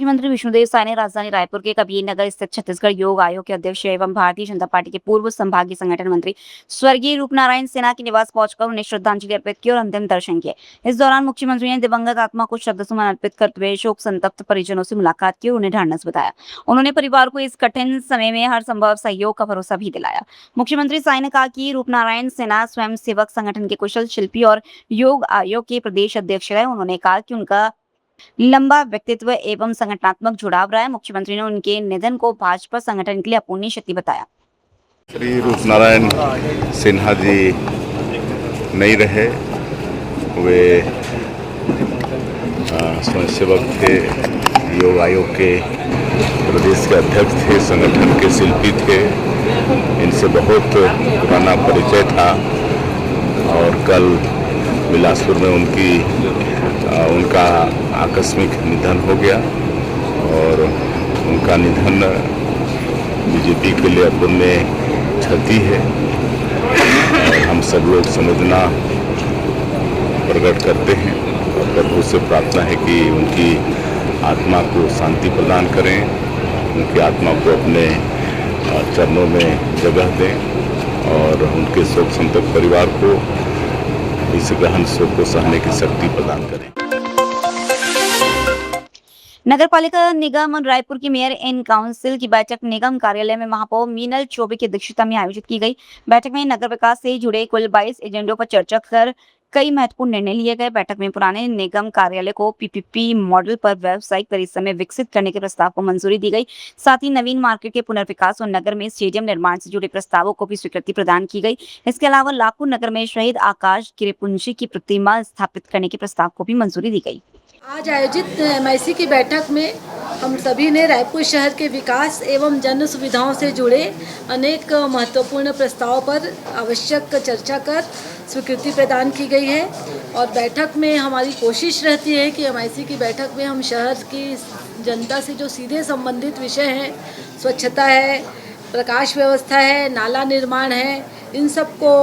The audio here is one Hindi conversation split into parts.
मुख्यमंत्री विष्णुदेव साय ने राजधानी रायपुर के कबीर नगर स्थित छत्तीसगढ़ योग आयोग के अध्यक्ष एवं भारतीय जनता पार्टी के पूर्व संभागीय संगठन मंत्री स्वर्गीय रूपनारायण सिन्हा के निवास पहुंचकर उन्हें श्रद्धांजलि अर्पित की और अंतिम दर्शन किए। इस दौरान मुख्यमंत्री ने दिवंगत आत्मा को श्रद्धासुमन अर्पित करते हुए शोक संतप्त परिजनों से मुलाकात की और उन्हें ढाढस बताया। उन्होंने परिवार को इस कठिन समय में हर संभव सहयोग का भरोसा भी दिलाया। मुख्यमंत्री साय ने कहा कि रूपनारायण सिन्हा स्वयं सेवक संगठन के कुशल शिल्पी और योग आयोग के प्रदेश अध्यक्ष रहे। उन्होंने कहा कि उनका लंबा व्यक्तित्व एवं संगठनात्मक जुड़ाव रहा है। मुख्यमंत्री ने उनके निधन को भाजपा संगठन के लिए अपूरणीय क्षति बताया। श्री रूपनारायण सिन्हा जी नहीं रहे, वे स्वयंसेवक थे, योग आयोग के प्रदेश के अध्यक्ष थे, संगठन के शिल्पी थे। इनसे बहुत पुराना परिचय था और कल बिलासपुर में उनका आकस्मिक निधन हो गया और उनका निधन बीजेपी के लिए अपूरणीय क्षति है और हम सब लोग संवेदना प्रकट करते हैं और प्रभु से प्रार्थना है कि उनकी आत्मा को शांति प्रदान करें, उनकी आत्मा को अपने चरणों में जगह दें और उनके शोक संतप्त परिवार को इस गहन शोक को सहने की शक्ति प्रदान करें। नगरपालिका निगम रायपुर की मेयर इन काउंसिल की बैठक निगम कार्यालय में महापौर मीनल चौबे की अध्यक्षता में आयोजित की गई। बैठक में नगर विकास से जुड़े कुल 22 एजेंडों पर चर्चा कर कई महत्वपूर्ण निर्णय लिए गए। बैठक में पुराने निगम कार्यालय को पीपीपी मॉडल पर व्यावसायिक परिसर में विकसित करने के प्रस्ताव को मंजूरी दी गई। साथ ही नवीन मार्केट के पुनर्विकास और नगर में स्टेडियम निर्माण से जुड़े प्रस्तावों को भी स्वीकृति प्रदान की गई। इसके अलावा लाखों नगर में शहीद आकाश किरेपुंजी की प्रतिमा स्थापित करने के प्रस्ताव को भी मंजूरी दी गई। आज आयोजित एमआईसी की बैठक में हम सभी ने रायपुर शहर के विकास एवं जन सुविधाओं से जुड़े अनेक महत्वपूर्ण प्रस्तावों पर आवश्यक चर्चा कर स्वीकृति प्रदान की गई है और बैठक में हमारी कोशिश रहती है कि एमआईसी की बैठक में हम शहर की जनता से जो सीधे संबंधित विषय हैं, स्वच्छता है, प्रकाश व्यवस्था है, नाला निर्माण है, इन सब को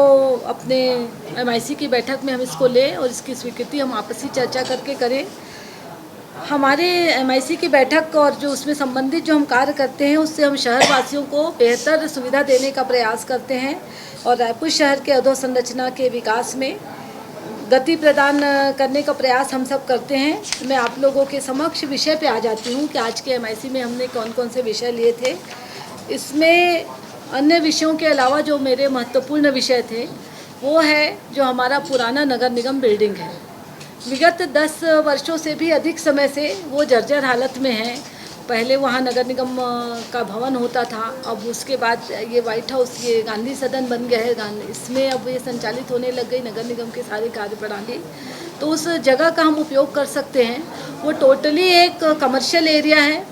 अपने एमआईसी की बैठक में हम इसको लें और इसकी स्वीकृति हम आपसी चर्चा करके करें। हमारे एमआईसी की बैठक और जो उसमें संबंधित जो हम कार्य करते हैं उससे हम शहरवासियों को बेहतर सुविधा देने का प्रयास करते हैं और रायपुर शहर के अधोसंरचना के विकास में गति प्रदान करने का प्रयास हम सब करते हैं। मैं आप लोगों के समक्ष विषय पे आ जाती हूँ कि आज के एमआईसी में हमने कौन कौन से विषय लिए थे। इसमें अन्य विषयों के अलावा जो मेरे महत्वपूर्ण विषय थे वो है जो हमारा पुराना नगर निगम बिल्डिंग है। विगत 10 वर्षों से भी अधिक समय से वो जर्जर हालत में है। पहले वहाँ नगर निगम का भवन होता था, अब उसके बाद ये व्हाइट हाउस, ये गांधी सदन बन गया है। इसमें अब ये संचालित होने लग गई नगर निगम के सारे कार्य प्रणाली, तो उस जगह का हम उपयोग कर सकते हैं। वो टोटली एक कमर्शियल एरिया है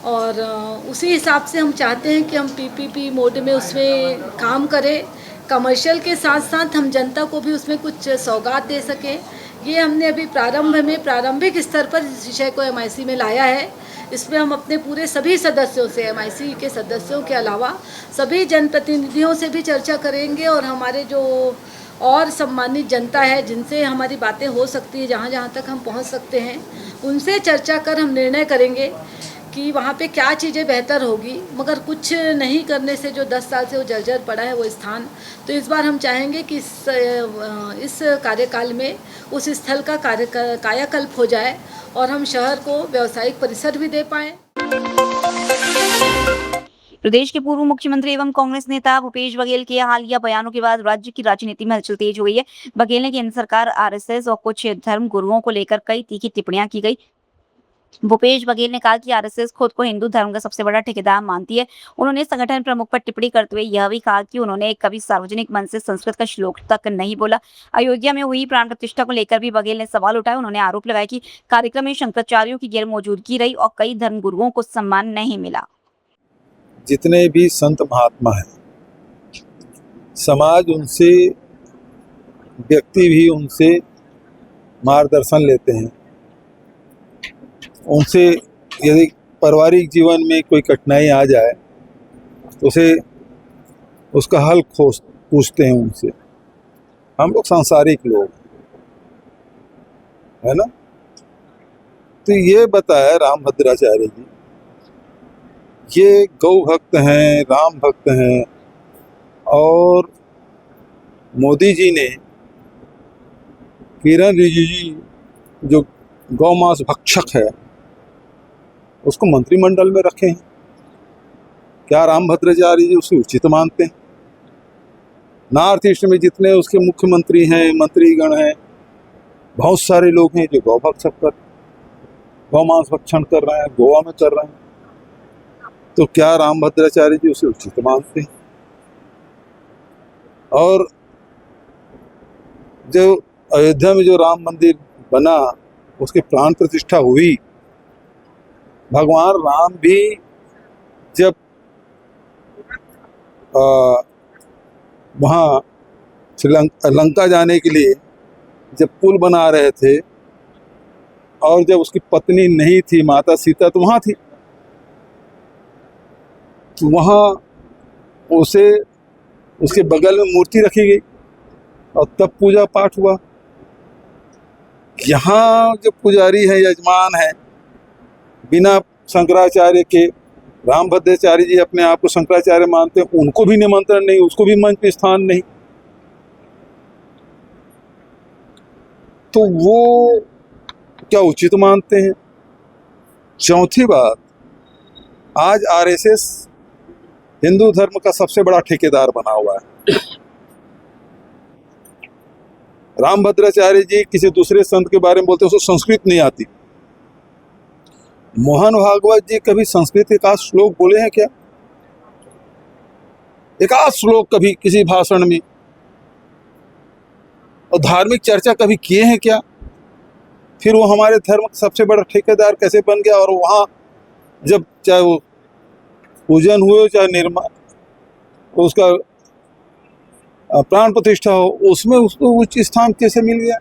और उसी हिसाब से हम चाहते हैं कि हम पीपीपी मोड में उसमें काम करें। कमर्शियल के साथ साथ हम जनता को भी उसमें कुछ सौगात दे सकें। ये हमने अभी प्रारंभिक स्तर पर इस विषय को एमआईसी में लाया है। इसमें हम अपने पूरे सभी सदस्यों से, एमआईसी के सदस्यों के अलावा सभी जनप्रतिनिधियों से भी चर्चा करेंगे और हमारे जो और सम्मानित जनता है जिनसे हमारी बातें हो सकती है, जहाँ जहाँ तक हम पहुँच सकते हैं, उनसे चर्चा कर हम निर्णय करेंगे कि वहाँ पे क्या चीज़ें बेहतर होगी। मगर कुछ नहीं करने से जो 10 साल से वो जर्जर पड़ा है वो स्थान, तो इस बार हम चाहेंगे कि इस कार्यकाल में उस स्थल का कायाकल्प हो जाए और हम शहर को व्यावसायिक परिसर भी दे पाएँ। प्रदेश के पूर्व मुख्यमंत्री एवं कांग्रेस नेता भूपेश बघेल के हालिया बयानों के बाद राज्य की राजनीति में हलचल तेज हो गई है। बघेल ने केंद्र सरकार, आरएसएस और कुछ धर्म गुरुओं को लेकर कई तीखी टिप्पणियां की गई। भूपेश बघेल ने कहा कि आरएसएस खुद को हिंदू धर्म का सबसे बड़ा ठेकेदार मानती है। उन्होंने संगठन प्रमुख पर टिप्पणी करते हुए यह भी कहा कि उन्होंने कभी सार्वजनिक मंच से संस्कृत का श्लोक तक नहीं बोला। अयोध्या में हुई प्राण प्रतिष्ठा को लेकर भी बघेल ने सवाल उठाए। उन्होंने आरोप लगाया कि कार्यक्रम में शंकराचार्यों की गैर मौजूदगी रही और कई धर्म गुरुओं को सम्मान नहीं मिला। जितने भी संत महात्मा हैं, समाज उनसे, व्यक्ति भी उनसे मार्गदर्शन लेते हैं। उनसे यदि पारिवारिक जीवन में कोई कठिनाई आ जाए तो उसका हल पूछते हैं उनसे। हम लोग सांसारिक लोग है ना, तो ये बताया रामभद्राचार्य जी, ये गौ भक्त हैं, राम भक्त हैं, और मोदी जी ने किरण रिजिजू जो गौमांस भक्षक है उसको मंत्रिमंडल में रखे हैं। क्या रामभद्राचार्य जी उसे उचित मानते हैं? नॉर्थ ईस्ट में जितने उसके मुख्यमंत्री हैं, मंत्रीगण हैं, बहुत सारे लोग हैं जो गौ भक्षक कर, गौमांस भक्षण कर रहे हैं, गोवा में कर रहे हैं। तो क्या रामभद्राचार्य जी उसे उचित मानते हैं? और जो अयोध्या में जो राम मंदिर बना, उसकी प्राण प्रतिष्ठा हुई, भगवान राम भी जब वहाँ लंका जाने के लिए जब पुल बना रहे थे, और जब उसकी पत्नी नहीं थी, माता सीता तो वहाँ थी, तो वहाँ उसे उसके बगल में मूर्ति रखी गई और तब पूजा पाठ हुआ। यहाँ जो पुजारी है, यजमान है, बिना शंकराचार्य के, रामभद्राचार्य जी अपने आप को शंकराचार्य मानते हैं, उनको भी निमंत्रण नहीं, उसको भी मंच पे स्थान नहीं। तो वो क्या उचित मानते हैं? चौथी बात, आज आरएसएस हिंदू धर्म का सबसे बड़ा ठेकेदार बना हुआ है। रामभद्राचार्य जी किसी दूसरे संत के बारे में बोलते हैं उसको संस्कृत नहीं आती। मोहन भागवत जी कभी संस्कृत एक आध श्लोक बोले हैं क्या? एक आध श्लोक कभी किसी भाषण में? और धार्मिक चर्चा कभी किए हैं क्या? फिर वो हमारे धर्म का सबसे बड़ा ठेकेदार कैसे बन गया? और वहाँ जब चाहे वो पूजन हुए चाहे निर्माण, उसका प्राण प्रतिष्ठा हो, उसमें उसको उच्च स्थान कैसे मिल गया?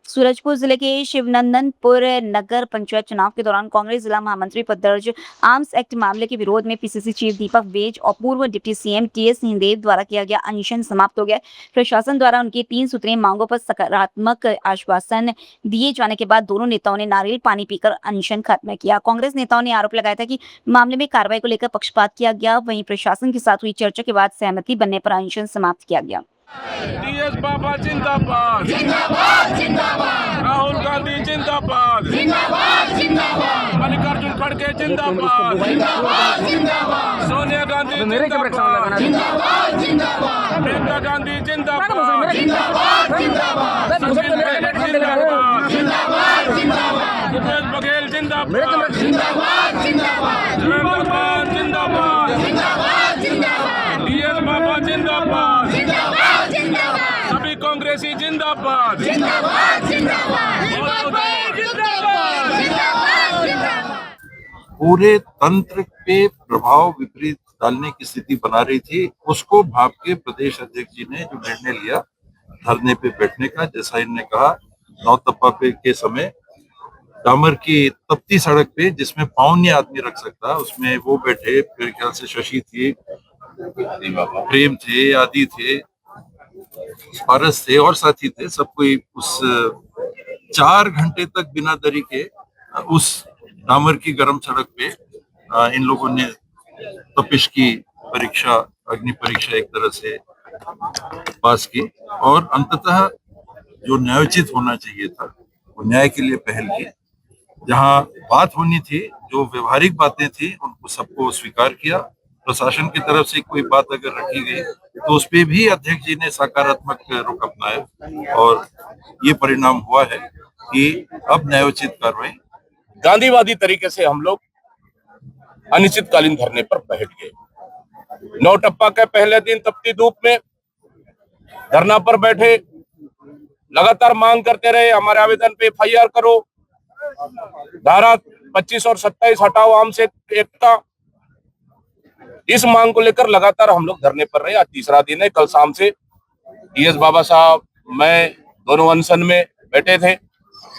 सूरजपुर जिले के शिवनंदनपुर नगर पंचायत चुनाव के दौरान कांग्रेस जिला महामंत्री पर दर्ज आर्म्स एक्ट मामले के विरोध में पीसीसी चीफ दीपक बेज और पूर्व डिप्टी सीएम टीएस सिंहदेव द्वारा किया गया अनशन समाप्त हो गया। प्रशासन द्वारा उनकी 3 सूत्रीय मांगों पर सकारात्मक आश्वासन दिए जाने के बाद दोनों नेताओं ने नारियल पानी पीकर अनशन खत्म किया। कांग्रेस नेताओं ने आरोप लगाया था कि मामले में कार्रवाई को लेकर पक्षपात किया गया। वहीं प्रशासन के साथ हुई चर्चा के बाद सहमति बनने पर अनशन समाप्त किया गया। टीएस बाबा जिंदाबाद, जिंदाबाद, जिंदाबाद। राहुल गांधी जिंदाबाद, जिंदाबाद, जिंदाबाद। मल्लिकार्जुन खड़गे जिंदाबाद, जिंदाबाद, जिंदाबाद। सोनिया गांधी जिंदाबाद, जिंदाबाद, जिंदाबाद। प्रियंका गांधी जिंदाबाद, जिंदाबाद, जिंदाबाद। सचिन पायलट जिंदाबाद, जिंदाबाद, जिंदाबाद। भूपेश बघेल जिंदाबाद, जिंदाबाद, जिंदाबाद। जयंत खान जिंदाबाद, जिंदाबाद, जिंदाबाद। टीएस बाबा जिंदाबाद, जिंदाबाद, जिंदाबाद। सभी कांग्रेसी जिंदाबाद, जिंदाबाद, जिंदाबाद। जिंदाबाद, जिंदाबाद, जिंदाबाद। पूरे तंत्र पे प्रभाव विपरीत डालने की स्थिति बना रही थी, उसको भाप के प्रदेश अध्यक्ष जी ने जो निर्णय लिया धरने पे बैठने का, जैसा इन्होंने कहा, नौतप्पा पे के समय डामर की तपती सड़क पे जिसमें पाँव नहीं आदमी रख सकता, उसमें वो बैठे, मेरे ख्याल से शशि थी, प्रेम थे, आदि थे, पारस थे और साथी थे, सब कोई उस 4 घंटे तक बिना दरी के उस डामर की गर्म सड़क पे इन लोगों ने तपिश की परीक्षा, अग्नि परीक्षा एक तरह से पास की, और अंततः जो न्यायोचित होना चाहिए था वो न्याय के लिए पहल की। जहां बात होनी थी, जो व्यवहारिक बातें थी, उनको सबको स्वीकार किया। प्रशासन की तरफ से कोई बात अगर रखी गई तो उस पे भी अध्यक्ष जी ने सकारात्मक रुख अपनाया, और ये परिणाम हुआ है कि अब न्यायोचित कार्रवाई। गांधीवादी तरीके से हम लोग अनिश्चितकालीन धरने पर बैठ गए। नौटप्पा के पहले दिन तपती धूप में धरना पर बैठे, लगातार मांग करते रहे, हमारे आवेदन पे एफआईआर करो, धारा 25 और 27 हटाओ आर्म्स एक्ट का। इस मांग को लेकर लगातार हम लोग धरने पर रहे। आज तीसरा दिन है। कल शाम से टीएस बाबा साहब, मैं दोनों अनशन में बैठे थे,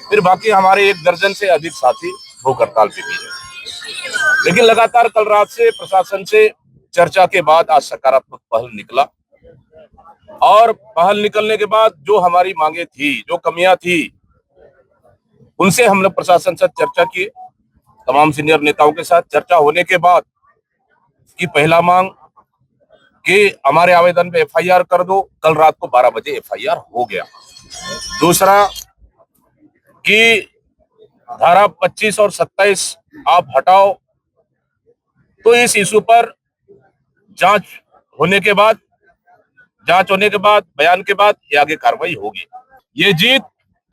फिर बाकी हमारे 1 दर्जन से अधिक साथी भूख हड़ताल पे भी है। लेकिन लगातार कल रात से प्रशासन से चर्चा के बाद आज सकारात्मक पहल निकला। और पहल निकलने के बाद जो हमारी मांगे थी, जो कमियां थी, उनसे हम लोग प्रशासन से चर्चा किए। तमाम सीनियर नेताओं के साथ चर्चा होने के बाद की पहला मांग कि हमारे आवेदन पे एफआईआर कर दो। कल रात को 12 बजे एफआईआर हो गया। दूसरा कि धारा 25 और 27 आप हटाओ, तो इस इशू पर जांच होने के बाद बयान के बाद ये आगे कार्रवाई होगी। ये जीत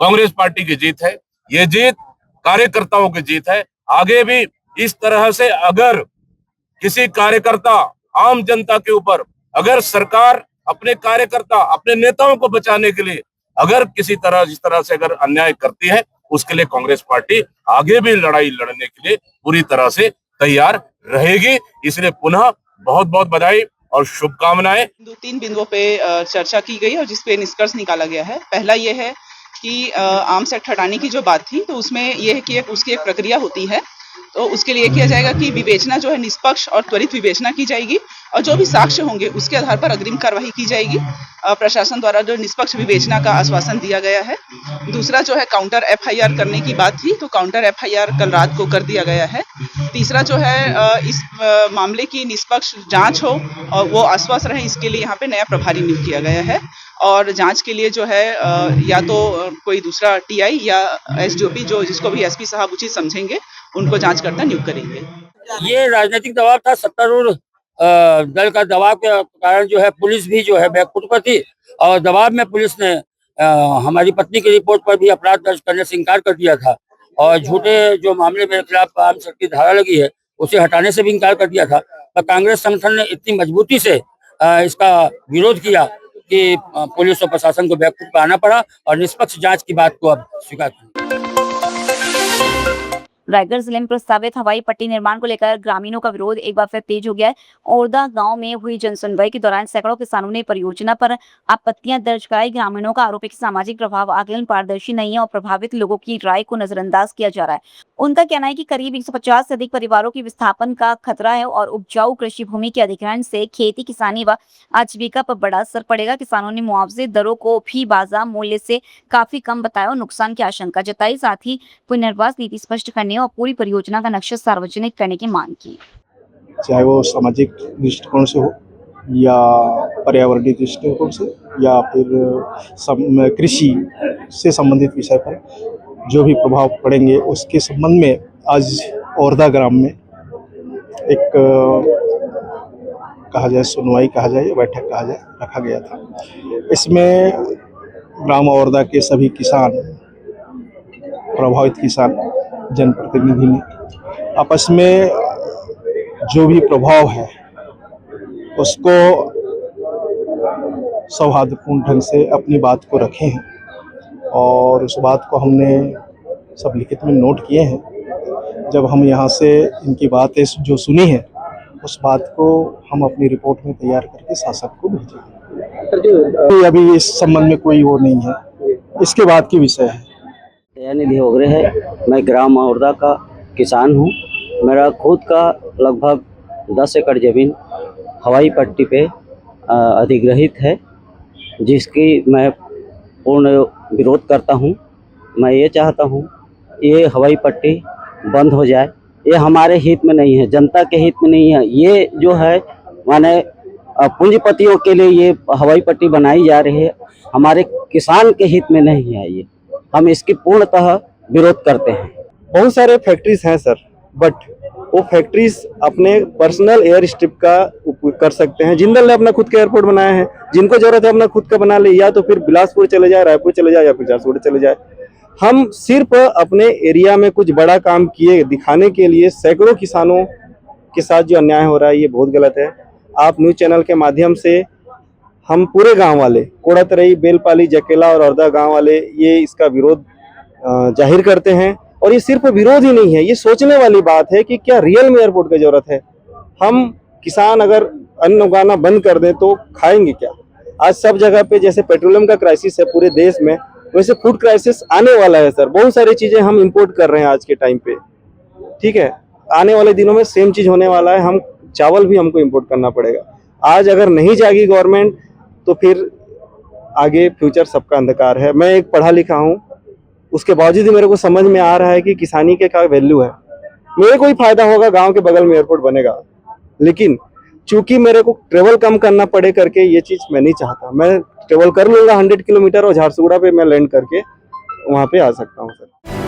कांग्रेस पार्टी की जीत है, ये जीत कार्यकर्ताओं की जीत है। आगे भी इस तरह से अगर किसी कार्यकर्ता, आम जनता के ऊपर अगर सरकार अपने कार्यकर्ता, अपने नेताओं को बचाने के लिए अगर जिस तरह से अगर अन्याय करती है, उसके लिए कांग्रेस पार्टी आगे भी लड़ाई लड़ने के लिए पूरी तरह से तैयार रहेगी। इसलिए पुनः बहुत बहुत बधाई और शुभकामनाएं। 2-3 बिंदुओं पे चर्चा की गई और जिसपे निष्कर्ष निकाला गया है। पहला ये है कि आर्म्स एक्ट हटाने की जो बात थी, तो उसमें यह है कि उसकी एक प्रक्रिया होती है। तो उसके लिए किया जाएगा कि विवेचना जो है निष्पक्ष और त्वरित विवेचना की जाएगी और जो भी साक्ष्य होंगे उसके आधार पर अग्रिम कार्रवाई की जाएगी। प्रशासन द्वारा जो निष्पक्ष विवेचना का आश्वासन दिया गया है। दूसरा जो है काउंटर एफआईआर करने की बात थी, तो काउंटर एफआईआर कल रात को कर दिया गया है। तीसरा जो है इस मामले की निष्पक्ष जांच हो और वो आश्वस्त रहे, इसके लिए यहाँ पे नया प्रभारी नियुक्त किया गया है। और जांच के लिए जो है या तो कोई दूसरा टीआई या एसडीओपी जो जिसको भी एसपी साहब उचित समझेंगे उनको जांचकर्ता नियुक्त करेंगे। ये राजनीतिक दबाव था, सत्तारूढ़ दल का दबाव के कारण जो है पुलिस भी जो है बैकफुट पर थी और दबाव में पुलिस ने हमारी पत्नी की रिपोर्ट पर भी अपराध दर्ज करने से इनकार कर दिया था और झूठे जो मामले मेरे खिलाफ आर्म्स एक्ट की धारा लगी है उसे हटाने से भी इनकार कर दिया था। पर कांग्रेस संगठन ने इतनी मजबूती से इसका विरोध किया कि पुलिस और प्रशासन को बैकफुट पर आना पड़ा और निष्पक्ष जांच की बात को अब स्वीकार की। रायगढ़ जिले में प्रस्तावित हवाई पट्टी निर्माण को लेकर ग्रामीणों का विरोध एक बार फिर तेज हो गया है। ओरदा गांव में हुई जनसुनवाई के दौरान सैकड़ों किसानों ने परियोजना पर आपत्तियां दर्ज कराई। ग्रामीणों का आरोप है कि सामाजिक प्रभाव आकलन पारदर्शी नहीं है और प्रभावित लोगों की राय को नजरअंदाज किया जा रहा है। उनका कहना है कि करीब 150 से अधिक परिवारों की विस्थापन का खतरा है और उपजाऊ कृषि भूमि के अधिग्रहण से खेती किसानी व आजीविका पर बड़ा असर पड़ेगा। किसानों ने मुआवजे दरों को भी बाजार मूल्य से काफी कम बताया और नुकसान की आशंका जताई। साथ ही पुनर्वास नीति स्पष्ट करने और पूरी परियोजना का नक्शा सार्वजनिक करने की मांग की। चाहे वो सामाजिक दृष्टिकोण से हो या पर्यावरणीय दृष्टिकोण से या फिर कृषि से संबंधित विषय पर जो भी प्रभाव पड़ेंगे उसके संबंध में आज ओरदा ग्राम में एक कहा जाए सुनवाई कहा जाए या बैठक कहा जाए रखा गया था। इसमें ग्राम ओरदा के सभी किसान, प्रभावित किसान जनप्रतिनिधि ने आपस में जो भी प्रभाव है उसको सौहार्दपूर्ण ढंग से अपनी बात को रखे हैं और उस बात को हमने सब लिखित में नोट किए हैं। जब हम यहाँ से इनकी बातें जो सुनी है उस बात को हम अपनी रिपोर्ट में तैयार करके शासक को भेजेंगे। अभी इस संबंध में कोई वो नहीं है, इसके बाद की विषय है। दयानिधि ओगरे है, मैं ग्राम ओरदा का किसान हूँ। मेरा खुद का लगभग 10 एकड़ ज़मीन हवाई पट्टी पे अधिग्रहित है, जिसकी मैं पूर्ण विरोध करता हूँ। मैं ये चाहता हूँ ये हवाई पट्टी बंद हो जाए। ये हमारे हित में नहीं है, जनता के हित में नहीं है। ये जो है माने पूंजीपतियों के लिए ये हवाई पट्टी बनाई जा रही है, हमारे किसान के हित में नहीं है। ये हम इसकी पूर्णतः विरोध करते हैं। बहुत सारे फैक्ट्रीज हैं सर, बट वो फैक्ट्रीज अपने पर्सनल एयर स्ट्रिप का उपयोग कर सकते हैं। जिंदल ने अपना खुद का एयरपोर्ट बनाया है, जिनको जरूरत है अपना खुद का बना ले, या तो फिर बिलासपुर चले जाए, रायपुर चले जाए या फिर झारखंड चले जाए। हम सिर्फ अपने एरिया में कुछ बड़ा काम किए दिखाने के लिए सैकड़ों किसानों के साथ जो अन्याय हो रहा है ये बहुत गलत है। आप न्यूज चैनल के माध्यम से हम पूरे गांव वाले, कोड़ातरई, बेलपाली, जकेला और औरदा गांव वाले ये इसका विरोध जाहिर करते हैं। और ये सिर्फ विरोध ही नहीं है, ये सोचने वाली बात है कि क्या रियल में एयरपोर्ट की जरूरत है। हम किसान अगर अन्न उगाना बंद कर दें तो खाएंगे क्या। आज सब जगह पे जैसे पेट्रोलियम का क्राइसिस है पूरे देश में, वैसे फूड क्राइसिस आने वाला है सर। बहुत सारी चीजें हम इंपोर्ट कर रहे हैं आज के टाइम पे, ठीक है। आने वाले दिनों में सेम चीज होने वाला है, हम चावल भी हमको इंपोर्ट करना पड़ेगा। आज अगर नहीं जागी गवर्नमेंट तो फिर आगे फ्यूचर सबका अंधकार है। मैं एक पढ़ा लिखा हूँ, उसके बावजूद ही मेरे को समझ में आ रहा है कि किसानी के क्या वैल्यू है। मेरे को ही फायदा होगा, गांव के बगल में एयरपोर्ट बनेगा, लेकिन चूंकि मेरे को ट्रेवल कम करना पड़े करके ये चीज़ मैं नहीं चाहता। मैं ट्रेवल कर लूँगा 100 किलोमीटर और झारसुगुड़ा पे मैं लैंड करके वहाँ पे आ सकता हूँ सर।